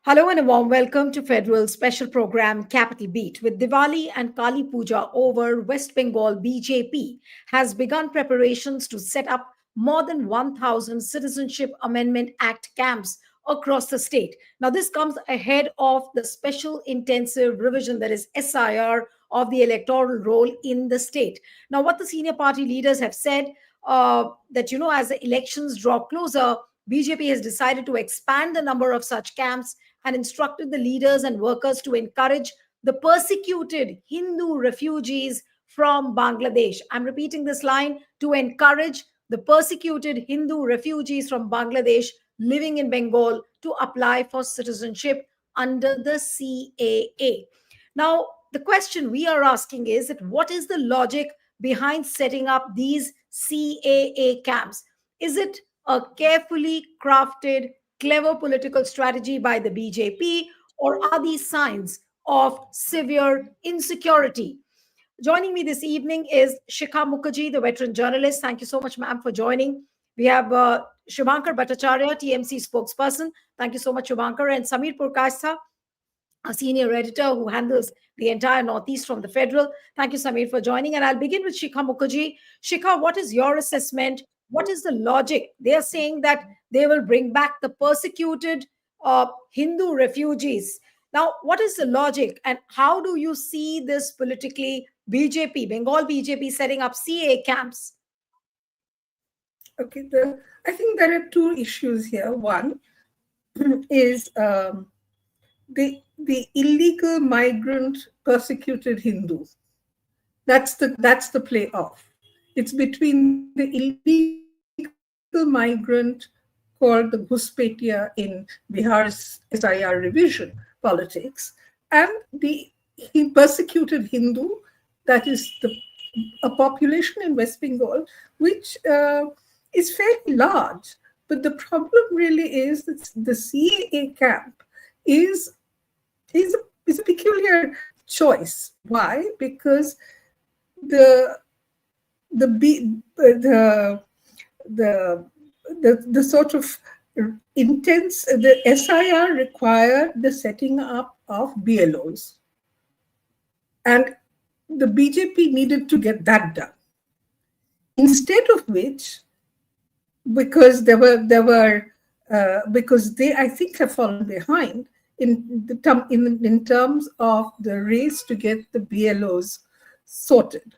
Hello and a warm welcome to Federal Special Program Capital Beat. With Diwali and Kali Puja over, West Bengal BJP has begun preparations to set up more than 1,000 Citizenship Amendment Act camps across the state. Now, this comes ahead of the Special Intensive Revision, that is SIR, of the electoral roll in the state. Now, what the senior party leaders have said that, as the elections draw closer, BJP has decided to expand the number of such camps and instructed the leaders and workers to encourage the persecuted Hindu refugees from Bangladesh. I'm repeating this line: to encourage the persecuted Hindu refugees from Bangladesh living in Bengal to apply for citizenship under the CAA. Now, the question we are asking is that what is the logic behind setting up these CAA camps? Is it a carefully crafted, clever political strategy by the BJP, or are these signs of severe insecurity? Joining me this evening is Shikha Mukherjee, the veteran journalist. Thank you so much, ma'am, for joining. We have Shubhankar Bhattacharya, TMC spokesperson. Thank you so much, Shubhankar. And Samir Purkasa, a senior editor who handles the entire Northeast from the Federal. Thank you, Samir, for joining. And I'll begin with Shikha Mukherjee. Shikha, what is your assessment? What is the logic? They are saying that they will bring back the persecuted Hindu refugees. Now, what is the logic and how do you see this politically? BJP, Bengal BJP setting up CA camps. Okay, I think there are two issues here. One is the illegal migrant persecuted Hindus. That's the play off. It's between the illegal migrant called the Ghuspetia in Bihar's SIR revision politics and the persecuted Hindu, that is a population in West Bengal, which is fairly large. But the problem really is that the CAA camp is a peculiar choice. Why? Because the sort of intense, the SIR required the setting up of BLOs, and the BJP needed to get that done. Instead of which, because because they, I think, have fallen behind in terms of the race to get the BLOs sorted,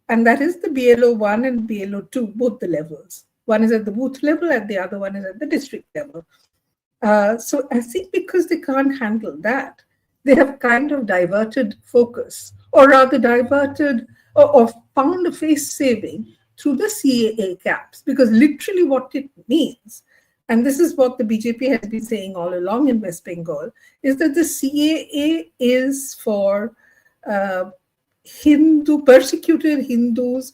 and that is the BLO 1 and BLO 2, both the levels. One is at the booth level and the other one is at the district level. So I think because they can't handle that, they have kind of diverted focus, or rather diverted or found a face saving through the CAA camps, because literally what it means, and this is what the BJP has been saying all along in West Bengal, is that the CAA is for persecuted Hindus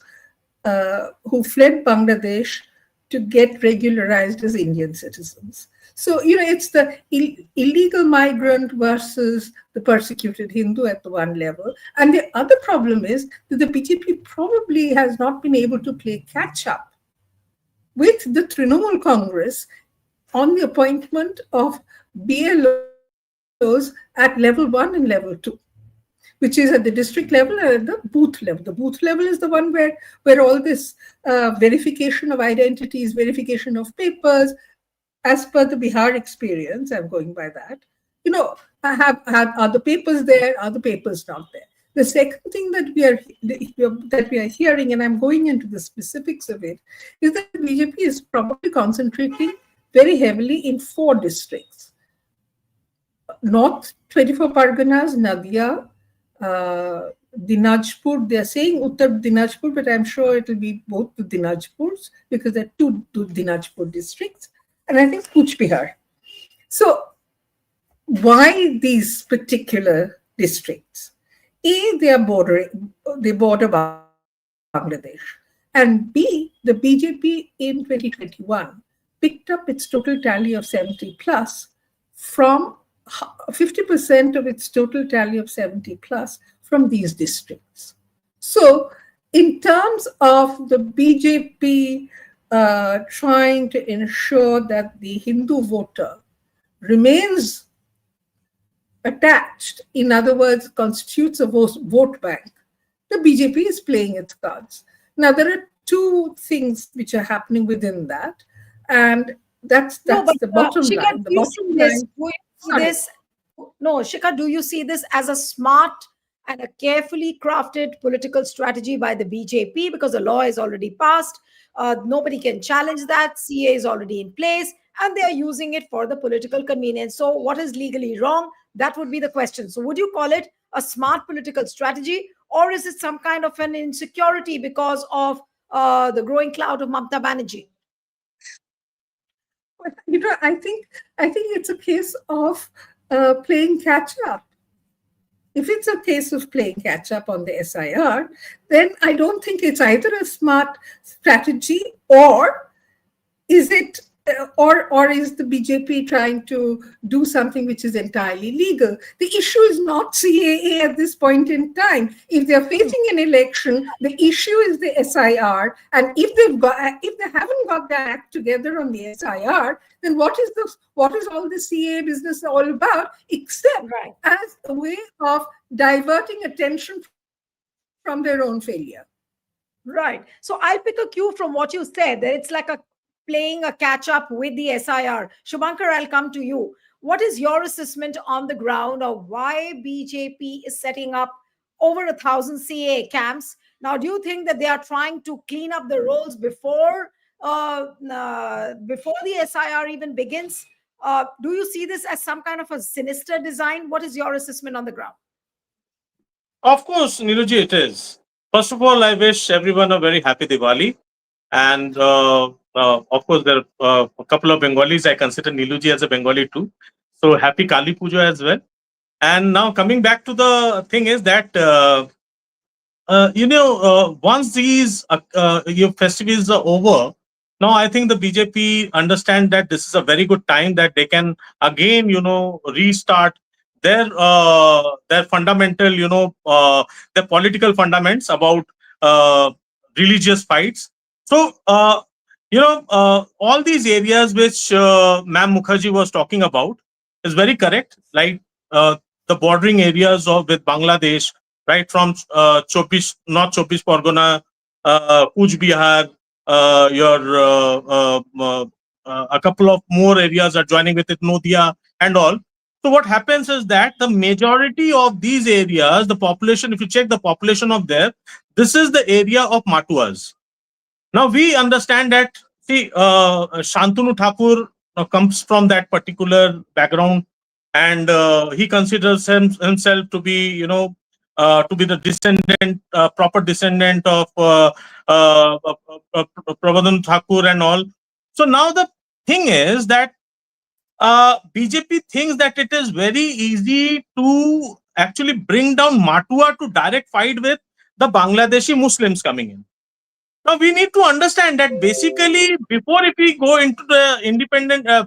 who fled Bangladesh to get regularized as Indian citizens. So, it's the illegal migrant versus the persecuted Hindu at the one level. And the other problem is that the BJP probably has not been able to play catch up with the Trinamool Congress on the appointment of BLOs at level 1 and level 2, which is at the district level and at the booth level. The booth level is the one where all this verification of identities, verification of papers, as per the Bihar experience, I'm going by that, are the papers there, are the papers not there? The second thing that we are hearing, and I'm going into the specifics of it, is that BJP is probably concentrating very heavily in 4 districts. North 24 Parganas, Nadia, Dinajpur. They're saying Uttar Dinajpur, but I'm sure it will be both the Dinajpurs, because there are 2 Dinajpur districts, and I think Kuch Bihar. So why these particular districts? A, they border Bangladesh, and B, the BJP in 2021 picked up its total tally of 70 plus from 50% of its total tally of 70 plus from these districts. So in terms of the BJP trying to ensure that the Hindu voter remains attached, in other words, constitutes a vote bank, the BJP is playing its cards. Now, there are two things which are happening within that, and that's No, but the bottom Shikha, line. do The you see bottom this? line. Do you see Sorry. this? No, Shikha, do you see this as a smart and a carefully crafted political strategy by the BJP? Because the law is already passed, nobody can challenge that. CA is already in place, and they are using it for the political convenience. So, what is legally wrong? That would be the question. So, would you call it a smart political strategy, or is it some kind of an insecurity because of the growing cloud of Mamata Banerjee? I think it's a case of playing catch up. If it's a case of playing catch up on the SIR, then I don't think it's either a smart strategy, or is it or is the BJP trying to do something which is entirely legal? The issue is not CAA at this point in time. If they're facing an election, the issue is the SIR, and if they haven't got their act together on the SIR, then what is all the CAA business all about, except Right. as a way of diverting attention from their own failure? Right. So I'll pick a cue from what you said, that it's like a playing a catch up with the SIR. Shubhankar, I'll come to you. What is your assessment on the ground of why BJP is setting up over 1,000 CA camps? Now, do you think that they are trying to clean up the rolls before the SIR even begins? Do you see this as some kind of a sinister design? What is your assessment on the ground? Of course, Niluji, it is. First of all, I wish everyone a very happy Diwali. And of course, there are a couple of Bengalis. I consider Niluji as a Bengali too. So happy Kali Puja as well. And now coming back to the thing is that, once these your festivals are over, now I think the BJP understand that this is a very good time that they can again, restart their fundamental, their political fundamentals about religious fights. So, all these areas which Ma'am Mukherjee was talking about is very correct. Like the bordering areas of with Bangladesh, right from North Chobbish Pargona, Kuch Bihar, a couple of more areas are joining with it, Nodia and all. So what happens is that the majority of these areas, the population, if you check the population of there, this is the area of Matuas. Now we understand that, see, Shantanu Thakur comes from that particular background, and he considers himself to be, to be the descendant, proper descendant of Prabodhan Thakur and all. So now the thing is that BJP thinks that it is very easy to actually bring down Matua to direct fight with the Bangladeshi Muslims coming in. Now we need to understand that basically before, if we go into the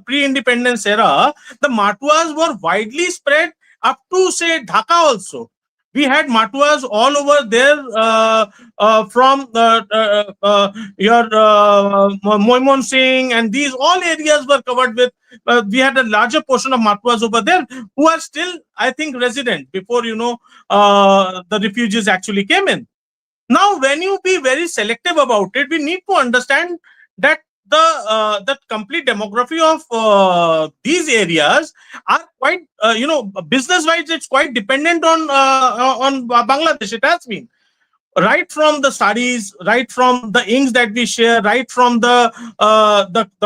pre-independence era, the Matuas were widely spread up to say Dhaka also. We had Matuas all over there from your Moimon Singh, and these all areas were covered with. We had a larger portion of Matuas over there who are still, I think, resident before the refugees actually came in. Now, when you be very selective about it, we need to understand that the complete demography of these areas are quite, business wise, it's quite dependent on Bangladesh. It has been right from the studies, right from the inks that we share, right from the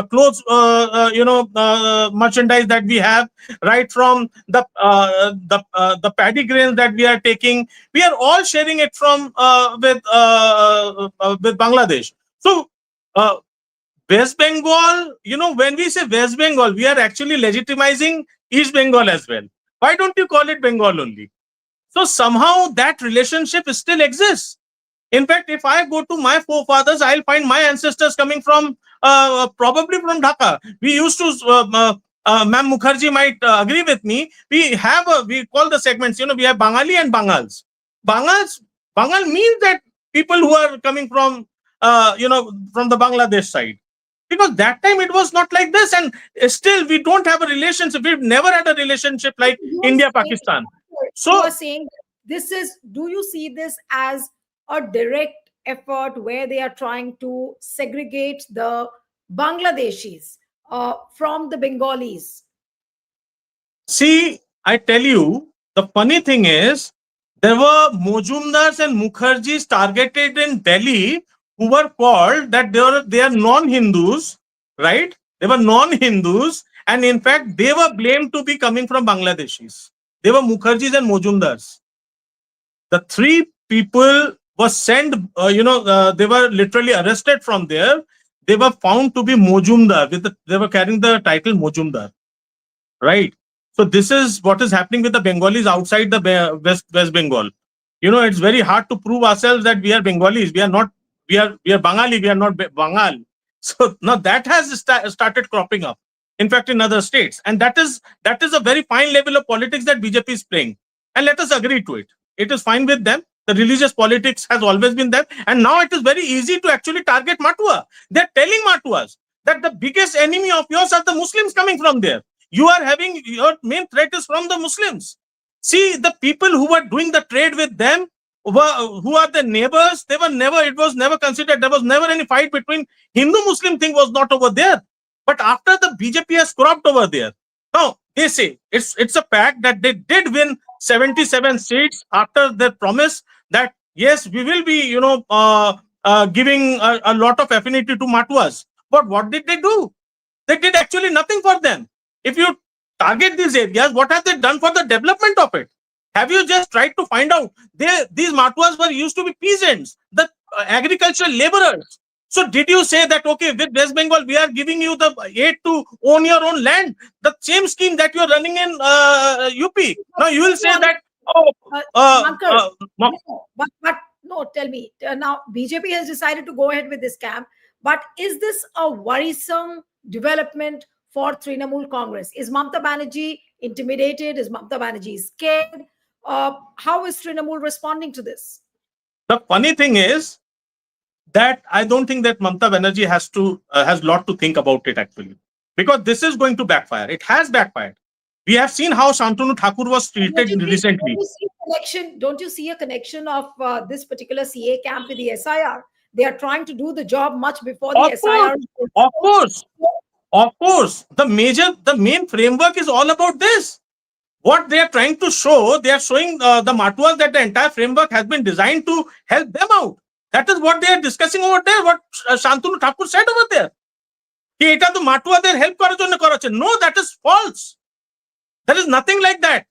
clothes, merchandise that we have, right from the paddy grains that we are taking. We are all sharing it from with Bangladesh. So West Bengal, when we say West Bengal, we are actually legitimizing East Bengal as well. Why don't you call it Bengal only? So somehow that relationship still exists. In fact, if I go to my forefathers, I'll find my ancestors coming from probably from Dhaka. We used to, Ma'am Mukherjee might agree with me. We call the segments, we have Bangali and Bangals. Bangal means that people who are coming from, from the Bangladesh side. Because that time it was not like this, and still we don't have a relationship. We've never had a relationship like You are India, saying, Pakistan. you So are saying this is, do you see this as a direct effort where they are trying to segregate the Bangladeshis from the Bengalis? see, I tell you, the funny thing is, there were Mojumdars and Mukherjees targeted in Delhi who were called that they are non-Hindus, right? They were non-Hindus, and in fact, they were blamed to be coming from Bangladeshis. They were Mukherjees and Mojumdars. The three people were sent, they were literally arrested from there. They were found to be Mojumdar. They were carrying the title Mojumdar, right? So this is what is happening with the Bengalis outside the West Bengal. It's very hard to prove ourselves that we are Bengalis. We are not. We are Bengali. We are not Bengal. So now that has started cropping up. In fact, in other states, and that is a very fine level of politics that BJP is playing. And let us agree to it. It is fine with them. The religious politics has always been there, and now it is very easy to actually target Matua. They're telling Matuas that the biggest enemy of yours are the Muslims coming from there. You are having your main threat is from the Muslims. See, the people who were doing the trade with them, who are the neighbors, it was never considered. There was never any fight between Hindu Muslim thing was not over there. But after the BJP has cropped over there, now they say it's a fact that they did win 77 seats after their promise that yes, we will be giving a lot of affinity to Matuas. But what did they do? They did actually nothing for them. If you target these areas, what have they done for the development of it? Have you just tried to find out? These Matuas were used to be peasants, the agricultural laborers. So did you say that, okay, with West Bengal, we are giving you the aid to own your own land? The same scheme that you're running in UP. Now you will say that, oh, Mankar, no, but no, tell me. Now, BJP has decided to go ahead with this camp, but is this a worrisome development for Trinamool Congress? Is Mamata Banerjee intimidated? Is Mamata Banerjee scared? How is Trinamool responding to this? the funny thing is that I don't think that Mamata Banerjee has a lot to think about it actually, because this is going to backfire. It has backfired. We have seen how Shantanu Thakur was treated recently. Don't you see a connection of this particular CA camp with the SIR? They are trying to do the job much before the Of course, SIR. of course, of course. The main framework is all about this. What they are trying to show, they are showing the Matuas that the entire framework has been designed to help them out. That is what they are discussing over there. What Shantanu Thakur said over there. Ki eta to Matuaদের help করার জন্য করা হচ্ছে. No, that is false. There is nothing like that.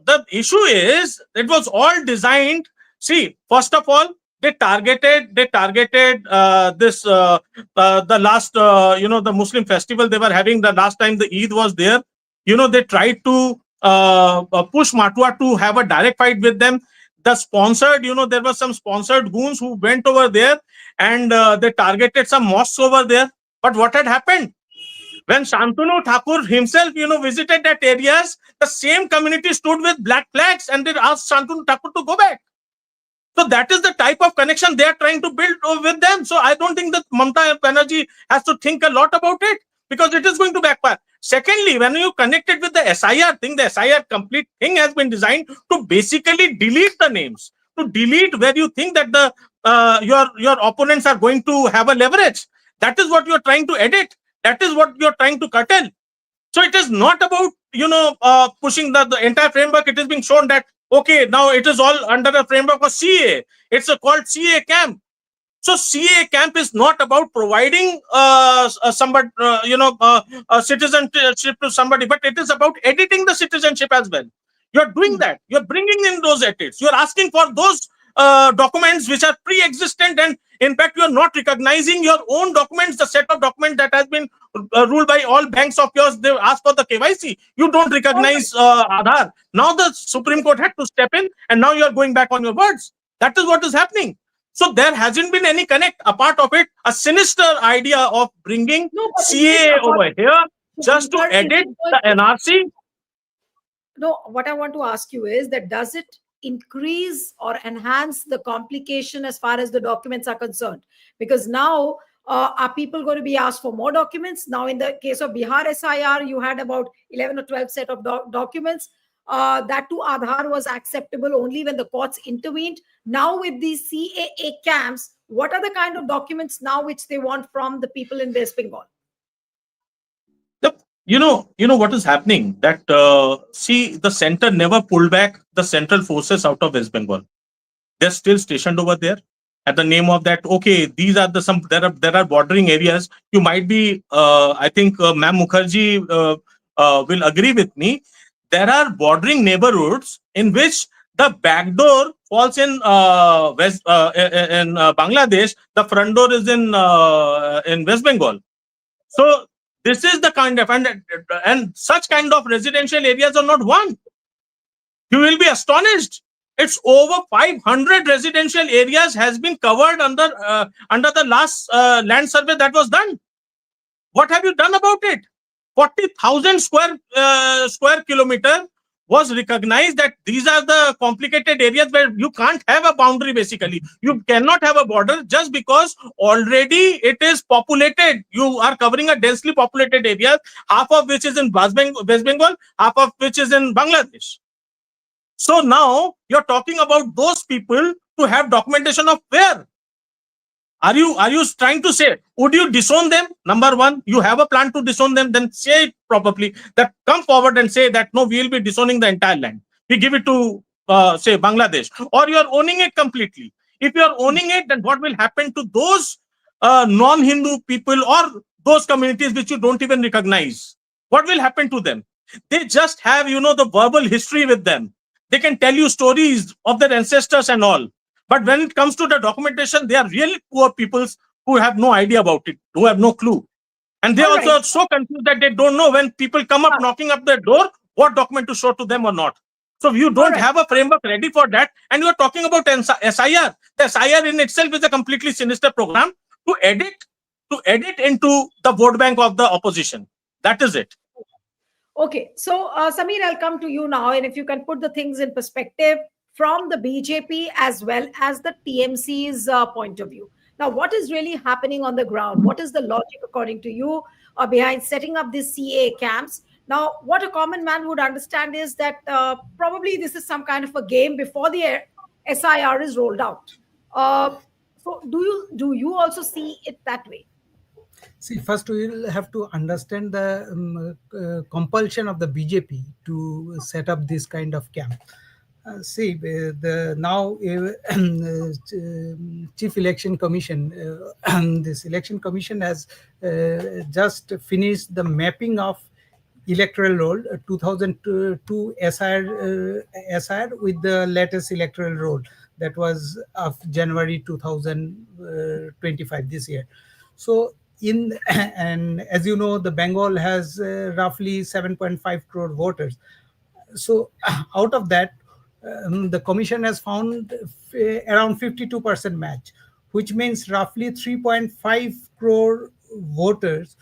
The issue is it was all designed. See, first of all, they targeted this the last the Muslim festival they were having the last time the Eid was there. They tried to push Matua to have a direct fight with them. The sponsored, there were some sponsored goons who went over there and they targeted some mosques over there. But what had happened? When Shantanu Thakur himself, visited that areas, the same community stood with black flags and they asked Shantanu Thakur to go back. So that is the type of connection they are trying to build with them. So I don't think that Mamata Banerjee has to think a lot about it because it is going to backfire. Secondly, when you connect it with the SIR thing, the SIR complete thing has been designed to basically delete the names, to delete where you think that the your opponents are going to have a leverage. That is what you are trying to edit. That is what you are trying to curtail. So it is not about pushing the entire framework. It is being shown that okay, now it is all under the framework of CAA. It's called CAA camp. So CAA camp is not about providing somebody, a citizenship to somebody, but it is about editing the citizenship as well. You're doing that. You're bringing in those edits. You're asking for those documents which are pre-existent, and in fact, you're not recognizing your own documents, the set of documents that has been ruled by all banks of yours. They ask for the KYC. You don't recognize Aadhaar. Now the Supreme Court had to step in, and now you're going back on your words. That is what is happening. So there hasn't been any connect. Apart of it, a sinister idea of bringing CAA over here just to edit the NRC. No, what I want to ask you is that does it increase or enhance the complication as far as the documents are concerned? Because now Are people going to be asked for more documents? Now, in the case of Bihar SIR, you had about 11 or 12 set of documents. That to Aadhaar was acceptable only when the courts intervened. Now, with these CAA camps, what are the kind of documents now which they want from the people in West Bengal? Yep. You know what is happening. That see, the center never pulled back the central forces out of West Bengal. They're still stationed over there at the name of that. Okay, these are the some there are bordering areas. You might be. I think Ma'am Mukherjee will agree with me. There are bordering neighborhoods in which the back door falls in West in Bangladesh. The front door is in West Bengal. So this is the kind of and such kind of residential areas are not one. You will be astonished. It's over 500 residential areas has been covered under the last land survey that was done. What have you done about it? 40,000 square kilometer was recognized that these are the complicated areas where you can't have a boundary. Basically, you cannot have a border just because already it is populated. You are covering a densely populated area, half of which is in West Bengal, half of which is in Bangladesh. So now you're talking about those people to have documentation of where. Are you trying to say, would you disown them? Number one, you have a plan to disown them, then say it probably. That come forward and say that no, we will be disowning the entire land. We give it to say Bangladesh, or you are owning it completely. If you are owning it, then what will happen to those non-Hindu people or those communities which you don't even recognize? What will happen to them? They just have the verbal history with them. They can tell you stories of their ancestors and all. But when it comes to the documentation, they are really poor peoples who have no idea about it, who have no clue. And they All also right. are so confused that they don't know when people come up knocking up their door, what document to show to them or not. So you All don't right. have a framework ready for that. And you are talking about SIR. The SIR in itself is a completely sinister program to edit into the vote bank of the opposition. That is it. Okay, so Samir, I'll come to you now, and if you can put the things in perspective from the BJP as well as the TMC's point of view. Now, what is really happening on the ground? What is the logic, according to you, behind setting up these CA camps? Now, what a common man would understand is that probably this is some kind of a game before the SIR is rolled out. So, do you also see it that way? See, first we will have to understand the compulsion of the BJP to set up this kind of camp. See, the now Chief Election Commission, this Election Commission has just finished the mapping of electoral roll 2002 SIR with the latest electoral roll that was of January 2025 this year. So in and as you know, the Bengal has roughly 7.5 crore voters. So out of that, the commission has found around 52% match, which means roughly 3.5 crore voters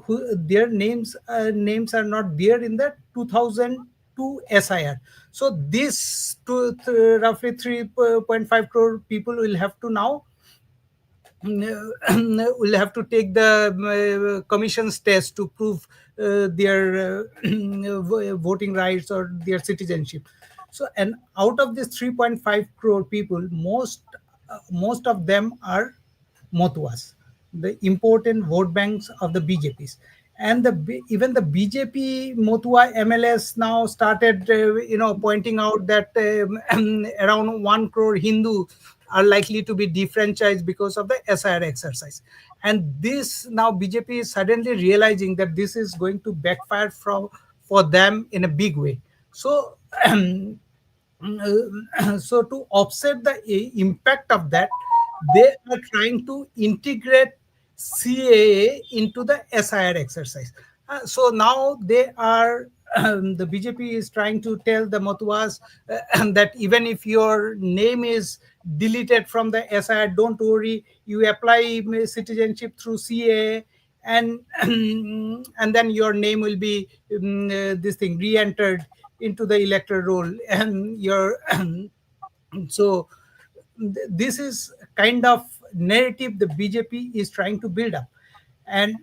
who their names are not there in the 2002 SIR. So this roughly 3.5 crore people will have to now will have to take the commission's test to prove their voting rights or their citizenship. So, and out of this 3.5 crore people, most of them are Motuas, the important vote banks of the BJPs. And even the BJP Motua MLS now started, pointing out that around 1 crore Hindu are likely to be defranchised because of the SIR exercise. And this now BJP is suddenly realizing that this is going to backfire for them in a big way. So, so to offset the impact of that, they are trying to integrate CAA into the SIR exercise. So now they are the BJP is trying to tell the Matuas that even if your name is deleted from the SIR, don't worry, you apply citizenship through CAA, and and then your name will be this thing re-entered into the electoral roll, and your so this is kind of narrative the BJP is trying to build up. And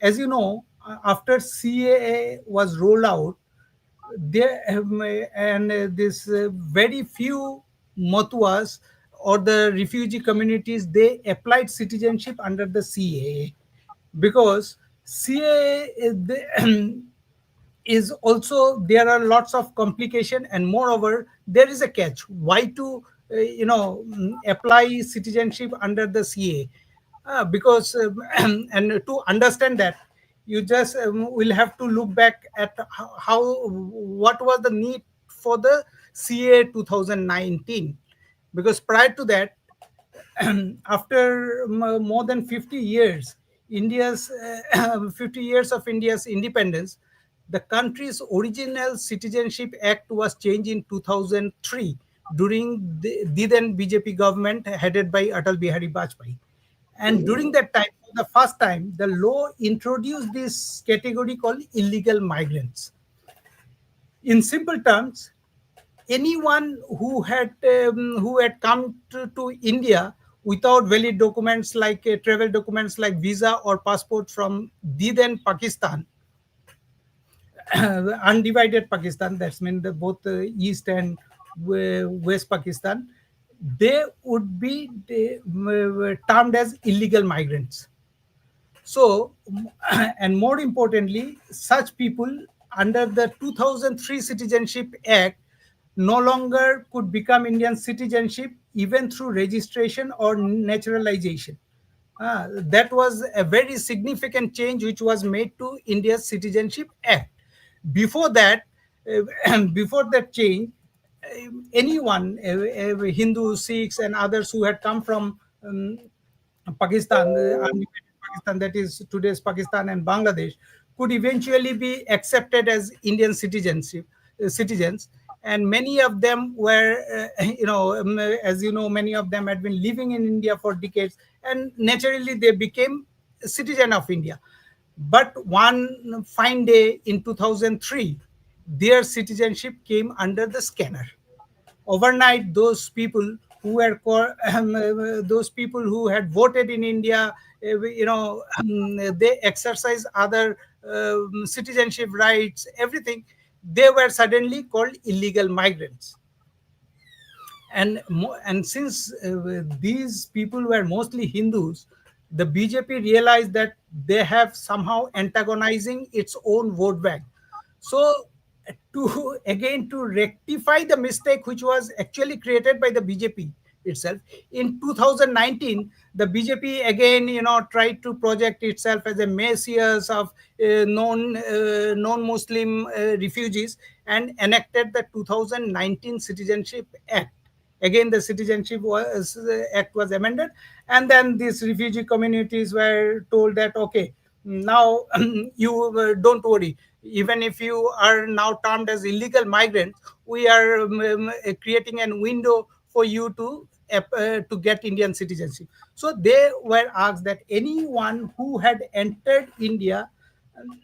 as you know, after CAA was rolled out, there and this very few Matuas or the refugee communities, they applied citizenship under the CAA, because CAA is also, there are lots of complication, and moreover there is a catch why to apply citizenship under the CA. Because and to understand that, you just will have to look back at what was the need for the CA 2019, because prior to that, after more than 50 years, India's 50 years of India's independence, the country's original Citizenship Act was changed in 2003 during the then BJP government headed by Atal Bihari Vajpayee. And during that time, for the first time, the law introduced this category called illegal migrants. In simple terms, anyone who had come to India without valid documents like travel documents like visa or passport from the then Pakistan, undivided Pakistan, that's mean the both East and West Pakistan, they would be termed as illegal migrants. So, and more importantly, such people under the 2003 Citizenship Act no longer could become Indian citizenship even through registration or naturalization. That was a very significant change which was made to India's Citizenship Act. Before that, before that change, anyone, Hindu, Sikhs, and others who had come from Pakistan, unified Pakistan, that is today's Pakistan and Bangladesh, could eventually be accepted as Indian citizens, and many of them were, as you know, many of them had been living in India for decades, and naturally they became a citizen of India. But one fine day in 2003, their citizenship came under the scanner. Overnight, those people who were those people who had voted in India, they exercise other citizenship rights, everything, they were suddenly called illegal migrants. And since these people were mostly Hindus, the BJP realized that they have somehow antagonizing its own vote bank. So to rectify the mistake which was actually created by the BJP itself, in 2019 the BJP again tried to project itself as a messiah of non-Muslim refugees, and enacted the 2019 Citizenship Act. Again, the Act was amended, and then these refugee communities were told that, okay, now you don't worry, even if you are now termed as illegal migrants, we are creating a window for you to get Indian citizenship. So they were asked that anyone who had entered India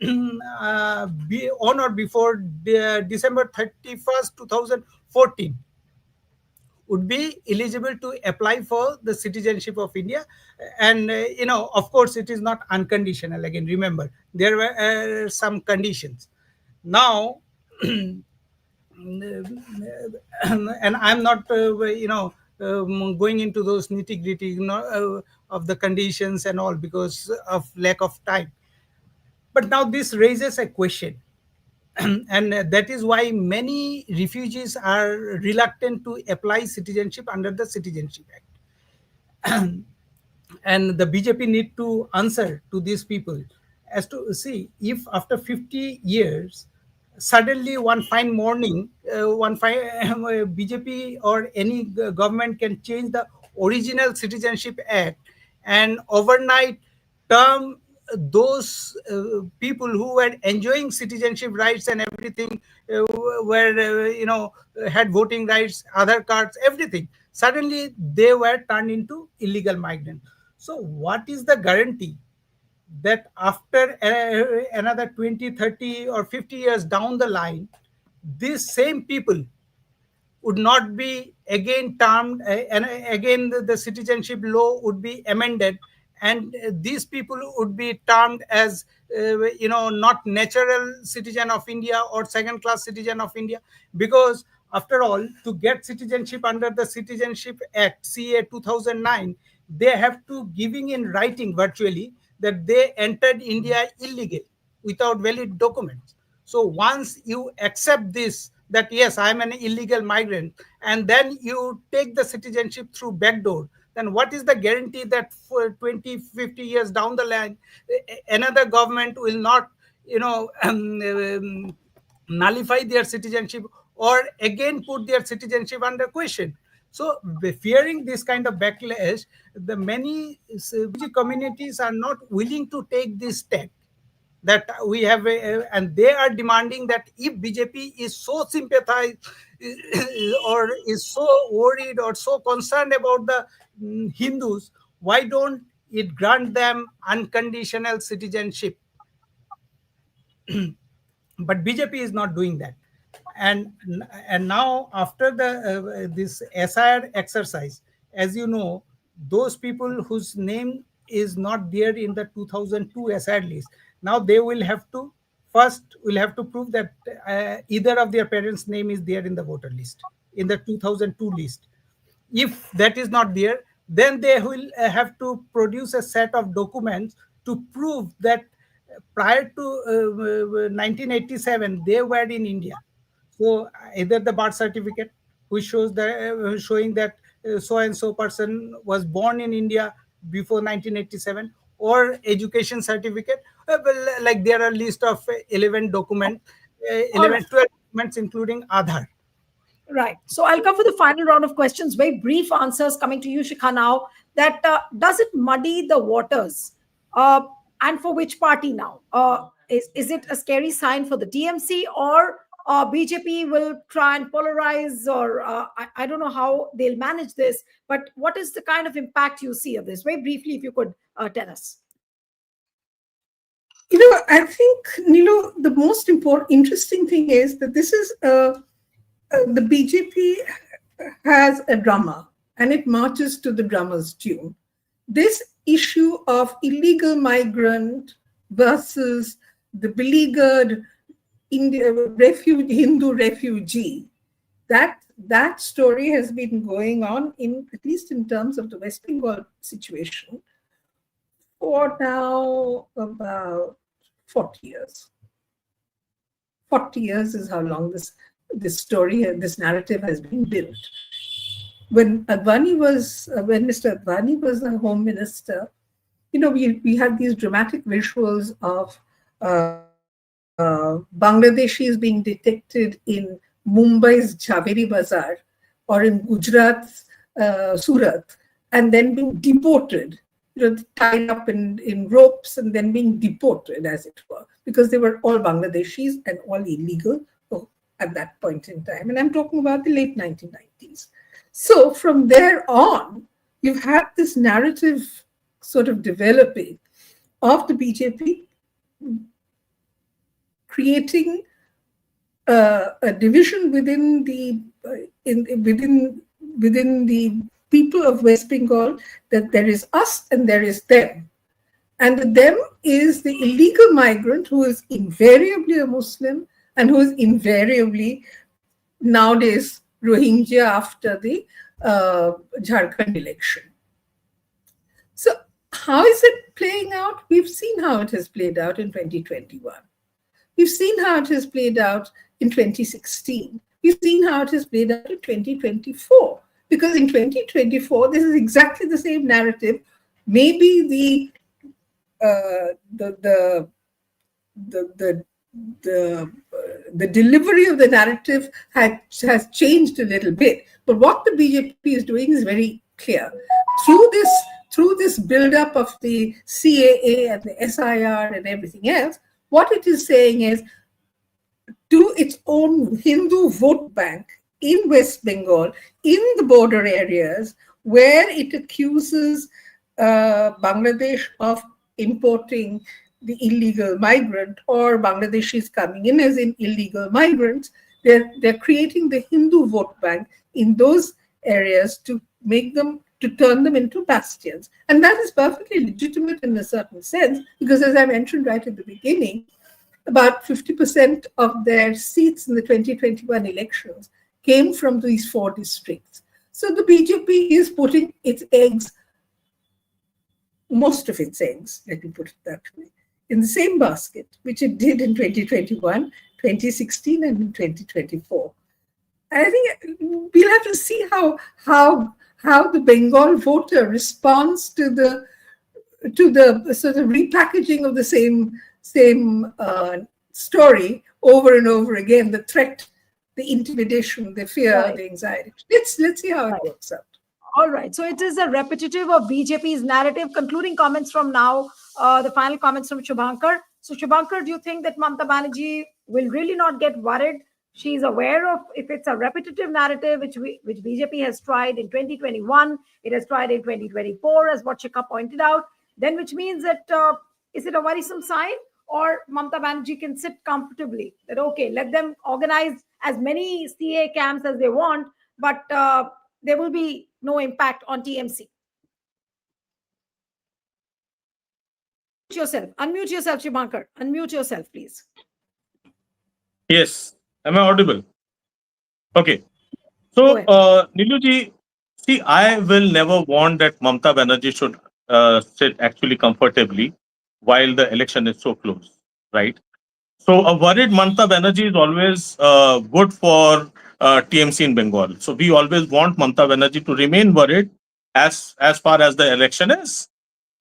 on or before December 31st, 2014, would be eligible to apply for the citizenship of India. And, of course, it is not unconditional. Again, remember, there were some conditions. Now, and I'm not, going into those nitty gritty, of the conditions and all because of lack of time. But now this raises a question. And that is why many refugees are reluctant to apply citizenship under the Citizenship Act. And the BJP need to answer to these people as to see if after 50 years, suddenly one fine morning, one fine BJP or any government can change the original Citizenship Act and overnight term those people who were enjoying citizenship rights and everything, were had voting rights, other cards, everything, suddenly they were turned into illegal migrants. So what is the guarantee that after another 20, 30 or 50 years down the line, these same people would not be again termed, and again the citizenship law would be amended, and these people would be termed as not natural citizen of India or second class citizen of India. Because after all, to get citizenship under the Citizenship Act CA 2009, they have to giving in writing virtually that they entered India illegal without valid documents. So once you accept this, that yes, I'm an illegal migrant, and then you take the citizenship through backdoor, then what is the guarantee that for 20, 50 years down the line, another government will not, nullify their citizenship or again put their citizenship under question? So, fearing this kind of backlash, the many communities are not willing to take this step, that we have and they are demanding that if BJP is so sympathized or is so worried or so concerned about the Hindus, why don't it grant them unconditional citizenship? But BJP is not doing that. and and now after the this SIR exercise, as you know, those people whose name is not there in the 2002 SIR list, now they will have to prove that either of their parents' name is there in the voter list, in the 2002 list. If that is not there, then they will have to produce a set of documents to prove that prior to 1987 they were in India. So either the birth certificate, which shows that showing that so and so person was born in India before 1987, or education certificate. Well, like there are list of 11 documents, All right. 12 documents including Aadhaar. Right. So I'll come for the final round of questions. Very brief answers coming to you, Shikha, now. That does it muddy the waters? And for which party now? Is it a scary sign for the TMC, or BJP will try and polarize, or I don't know how they'll manage this, but what is the kind of impact you see of this? Very briefly, if you could tell us. I think, the most interesting thing is that this is the BJP has a drummer and it marches to the drummer's tune. This issue of illegal migrant versus the beleaguered Hindu refugee, that story has been going on, at least in terms of the West Bengal situation, for now about 40 years. 40 years is how long this story, this narrative has been built. When Mr. Advani was the Home Minister, we had these dramatic visuals of Bangladeshis being detected in Mumbai's Jhaveri Bazaar or in Gujarat's Surat, and then being deported, tied up in ropes and then being deported, as it were, because they were all Bangladeshis and all illegal at that point in time. And I'm talking about the late 1990s. So from there on, you've had this narrative sort of developing of the BJP creating a division within the people of West Bengal, that there is us and there is them. And the them is the illegal migrant who is invariably a Muslim and who is invariably nowadays Rohingya after the Jharkhand election. So how is it playing out? We've seen how it has played out in 2021. We've seen how it has played out in 2016. We've seen how it has played out in 2024. Because in 2024, this is exactly the same narrative. Maybe the delivery of the narrative has changed a little bit. But what the BJP is doing is very clear. Through this build-up of the CAA and the SIR and everything else, what it is saying is, to its own Hindu vote bank in West Bengal, in the border areas, where it accuses Bangladesh of importing the illegal migrant, or Bangladeshis coming in as in illegal migrants, they're creating the Hindu vote bank in those areas to turn them into bastions. And that is perfectly legitimate in a certain sense, because as I mentioned right at the beginning, about 50% of their seats in the 2021 elections came from these 4 districts. So the BJP is putting most of its eggs, let me put it that way, in the same basket, which it did in 2021, 2016, and in 2024. I think we'll have to see how the Bengal voter responds to the sort of repackaging of the same story over and over again. The threat, the intimidation, the fear, Right. the anxiety. Let's see how it works out. All right. So it is a repetitive of BJP's narrative. Concluding comments from now, the final comments from Shubhankar. So Shubhankar, do you think that Mamata Banerjee will really not get worried? She's aware of if it's a repetitive narrative, which BJP has tried in 2021, it has tried in 2024, as what Shikha pointed out, then which means that is it a worrisome sign? Or Mamata Banerjee can sit comfortably that, okay, let them organize as many CA camps as they want, but there will be no impact on TMC. Unmute yourself, Shubhankar. Unmute yourself, please. Yes. Am I audible? Okay. Go So, ahead. Niluji, see, I will never want that Mamata Banerjee should sit actually comfortably while the election is so close, right? So, a worried Mamata Banerjee is always good for TMC in Bengal. So, we always want Mamata Banerjee to remain worried as far as the election is.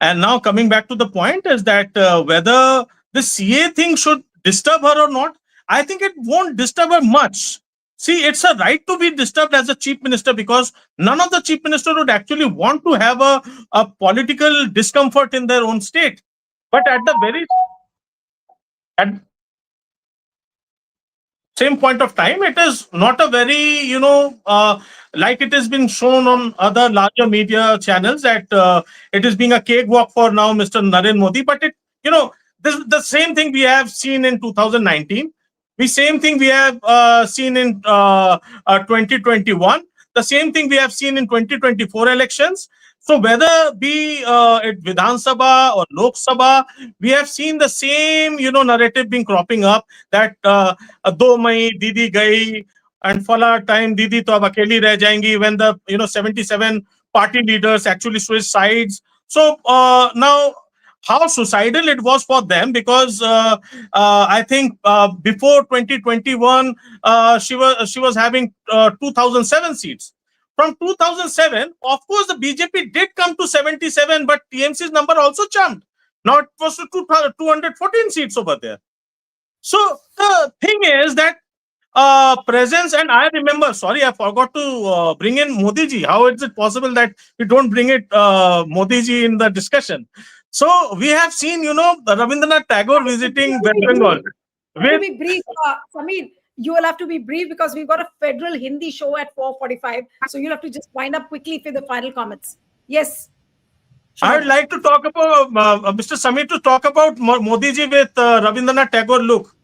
And now coming back to the point is that whether the CA thing should disturb her or not, I think it won't disturb her much. See, it's a right to be disturbed as a chief minister, because none of the chief minister would actually want to have a political discomfort in their own state. But at same point of time, it is not a very, like it has been shown on other larger media channels, that it is being a cakewalk for now Mr. Narendra Modi. But this the same thing we have seen in 2019. The same thing we have seen in 2021. The same thing we have seen in 2024 elections. So whether be it Vidhan Sabha or Lok Sabha, we have seen the same, narrative being cropping up, that 2 Mai Didi gayi and fala time Didi to ab akeli reh jayengi, when the 77 party leaders actually switched sides. So now how suicidal it was for them, because I think before 2021 she was having 2007 seats. From 2007, of course, the BJP did come to 77, but TMC's number also jumped. Now it was to 214 seats over there. So the thing is that presence, and I remember, sorry, I forgot to bring in Modi ji. How is it possible that we don't bring it Modi ji in the discussion? So we have seen, Rabindranath Tagore visiting West Bengal. To be brief, Samir, you will have to be brief because we've got a federal Hindi show at 4:45. So you'll have to just wind up quickly for the final comments. Yes. I would like to talk about Mr. Samir to talk about Modi ji with Rabindranath Tagore look.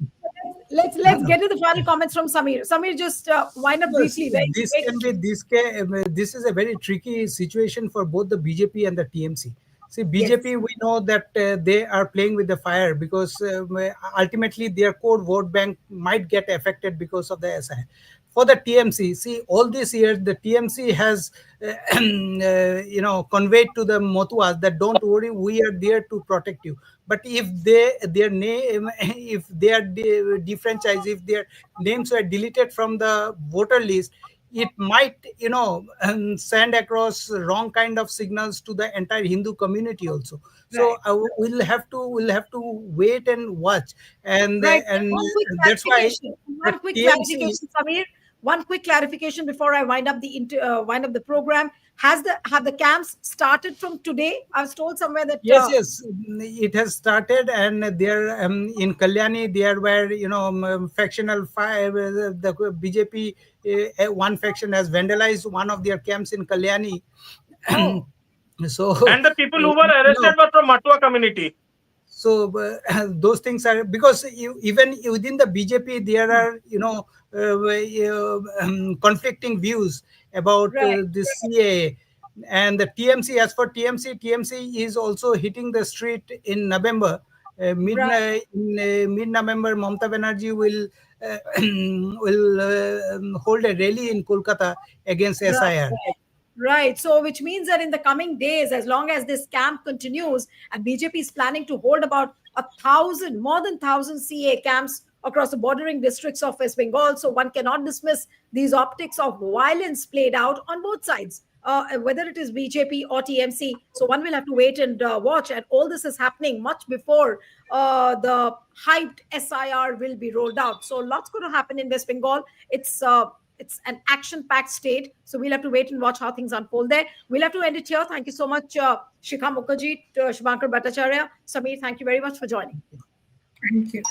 Let's get to the final comments from Samir. Samir, just wind up briefly. This is a very tricky situation for both the BJP and the TMC. See, BJP, we know that they are playing with the fire, because ultimately their core vote bank might get affected because of the SI. For the TMC, see, all these years the TMC has conveyed to the Motuas that don't worry, we are there to protect you. But if their name, if they are defranchised, if their names are deleted from the voter list, it might send across wrong kind of signals to the entire Hindu community also. So we'll have to wait and watch, and that's why one quick clarification, Samir. One quick clarification before I wind up the program. Have the camps started from today? I was told somewhere that yes, it has started, and there in Kalyani there were factional fire. The BJP one faction has vandalized one of their camps in Kalyani. So and the people who were arrested were from Matua community. So those things are, because even within the BJP there are, conflicting views about Right. the CAA. And the TMC, as for TMC is also hitting the street in November. Right. In mid-November, Mamata Banerjee will hold a rally in Kolkata against Right. SIR. Right. So, which means that in the coming days, as long as this camp continues, and BJP is planning to hold about 1,000, more than 1,000 CA camps across the bordering districts of West Bengal. So, one cannot dismiss these optics of violence played out on both sides, whether it is BJP or TMC. So, one will have to wait and watch. And all this is happening much before the hyped SIR will be rolled out. So, lots going to happen in West Bengal. It's an action-packed state, so we'll have to wait and watch how things unfold there. We'll have to end it here. Thank you so much, Shikha Mukherjee, Shubhankar Bhattacharya. Sameer, thank you very much for joining. Thank you.